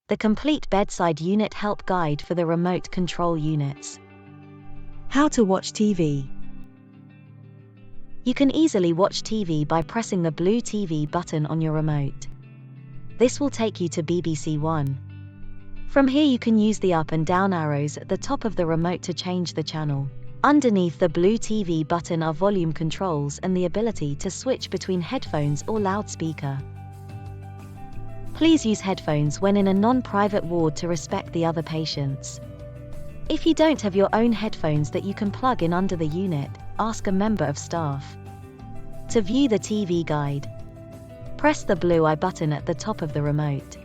The complete bedside unit help guide for the remote control units. How to watch TV. You can easily watch TV by pressing the blue TV button on your remote. This will take you to BBC One. From here you can use the up and down arrows at the top of the remote to change the channel. Underneath the blue TV button are volume controls and the ability to switch between headphones or loudspeaker. Please use headphones when in a non-private ward to respect the other patients. If you don't have your own headphones that you can plug in under the unit, ask a member of staff. To view the TV guide, press the blue I button at the top of the remote.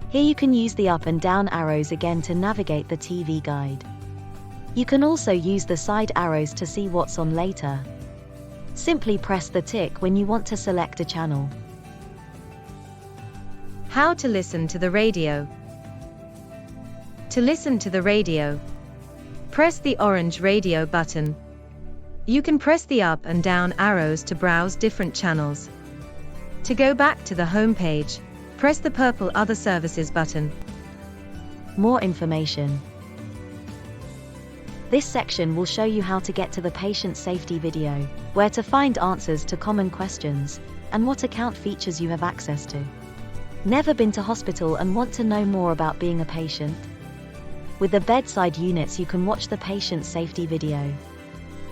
Here you can use the up and down arrows again to navigate the TV guide. You can also use the side arrows to see what's on later. Simply press the tick when you want to select a channel. How to listen to the radio. To listen to the radio, press the orange radio button. You can press the up and down arrows to browse different channels. To go back to the home page, press the purple Other Services button. More information. This section will show you how to get to the patient safety video, where to find answers to common questions, and what account features you have access to. Never been to hospital and want to know more about being a patient? With the bedside units you can watch the patient safety video.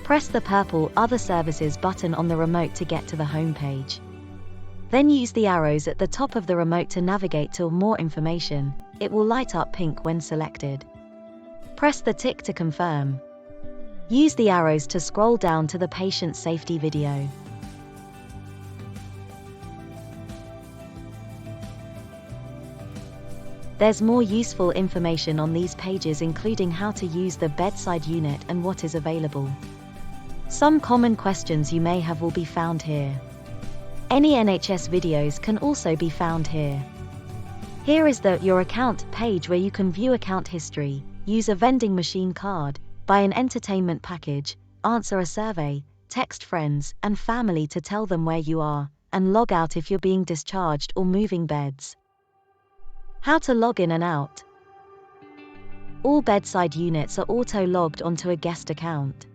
Press the purple Other Services button on the remote to get to the home page. Then use the arrows at the top of the remote to navigate to more information. It will light up pink when selected. Press the tick to confirm. Use the arrows to scroll down to the patient safety video. There's more useful information on these pages, including how to use the bedside unit and what is available. Some common questions you may have will be found here. Any NHS videos can also be found here. Here is the Your Account page where you can view account history, use a vending machine card, buy an entertainment package, answer a survey, text friends and family to tell them where you are, and log out if you're being discharged or moving beds. How to log in and out. All bedside units are auto-logged onto a guest account.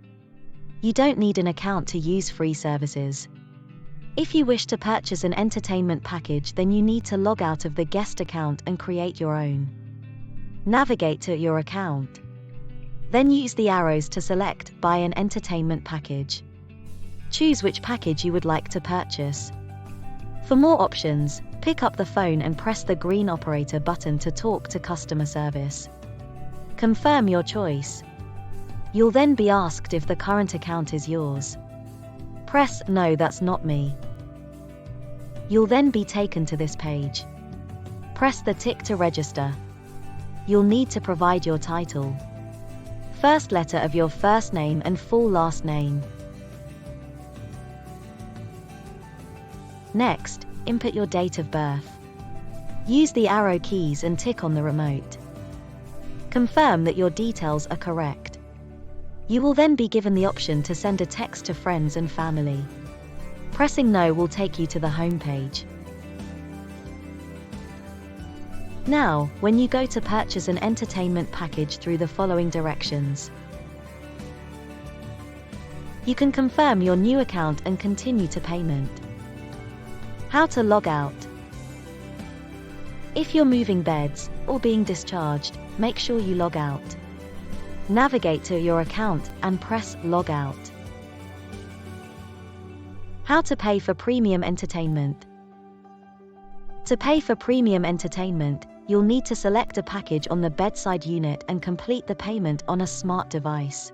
You don't need an account to use free services. If you wish to purchase an entertainment package, then you need to log out of the guest account and create your own. Navigate to your account. Then use the arrows to select Buy an entertainment package. Choose which package you would like to purchase. For more options, pick up the phone and press the green operator button to talk to customer service. Confirm your choice. You'll then be asked if the current account is yours. Press No, that's not me. You'll then be taken to this page. Press the tick to register. You'll need to provide your title. First letter of your first name and full last name. Next, input your date of birth. Use the arrow keys and tick on the remote. Confirm that your details are correct. You will then be given the option to send a text to friends and family. Pressing No will take you to the home page. Now, when you go to purchase an entertainment package through the following directions. You can confirm your new account and continue to payment. How to log out. If you're moving beds or being discharged, make sure you log out. Navigate to your account and press Log Out. How to pay for premium entertainment. To pay for premium entertainment, you'll need to select a package on the bedside unit and complete the payment on a smart device.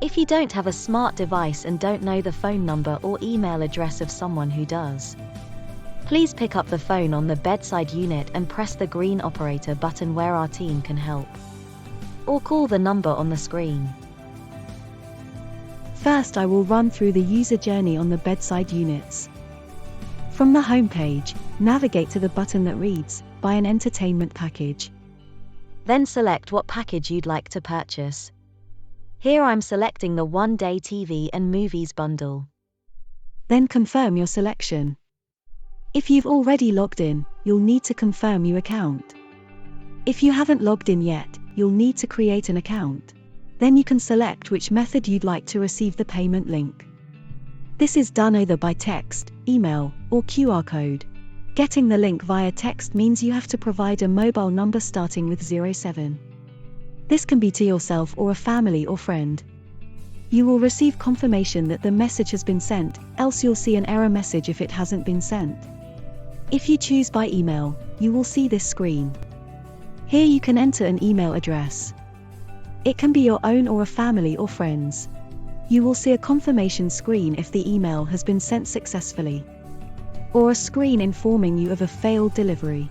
If you don't have a smart device and don't know the phone number or email address of someone who does, please pick up the phone on the bedside unit and press the green operator button where our team can help. Or call the number on the screen. First, I will run through the user journey on the bedside units. From the home page, navigate to the button that reads, Buy an entertainment package. Then select what package you'd like to purchase. Here I'm selecting the one-day TV and movies bundle. Then confirm your selection. If you've already logged in, you'll need to confirm your account. If you haven't logged in yet, you'll need to create an account. Then you can select which method you'd like to receive the payment link. This is done either by text, email, or QR code. Getting the link via text means you have to provide a mobile number starting with 07. This can be to yourself or a family or friend. You will receive confirmation that the message has been sent, else you'll see an error message if it hasn't been sent. If you choose by email, you will see this screen. Here you can enter an email address. It can be your own or a family or friends. You will see a confirmation screen if the email has been sent successfully, or a screen informing you of a failed delivery.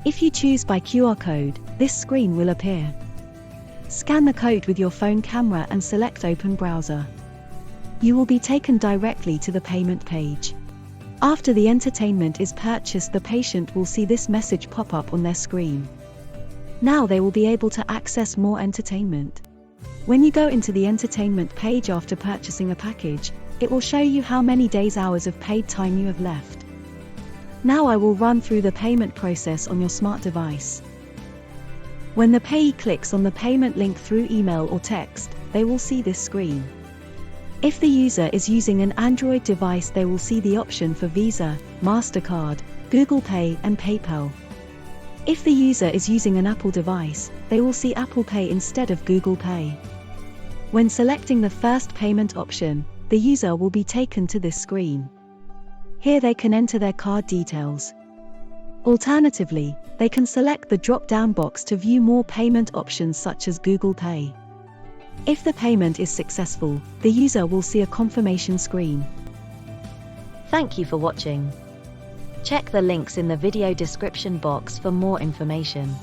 If you choose by QR code, this screen will appear. Scan the code with your phone camera and select Open Browser. You will be taken directly to the payment page. After the entertainment is purchased, the patient will see this message pop up on their screen. Now they will be able to access more entertainment. When you go into the entertainment page after purchasing a package, it will show you how many days hours of paid time you have left. Now I will run through the payment process on your smart device. When the payee clicks on the payment link through email or text, they will see this screen. If the user is using an Android device, they will see the option for Visa, MasterCard, Google Pay, and PayPal. If the user is using an Apple device, they will see Apple Pay instead of Google Pay. When selecting the first payment option, the user will be taken to this screen. Here they can enter their card details. Alternatively, they can select the drop-down box to view more payment options such as Google Pay. If the payment is successful, the user will see a confirmation screen. Thank you for watching. Check the links in the video description box for more information.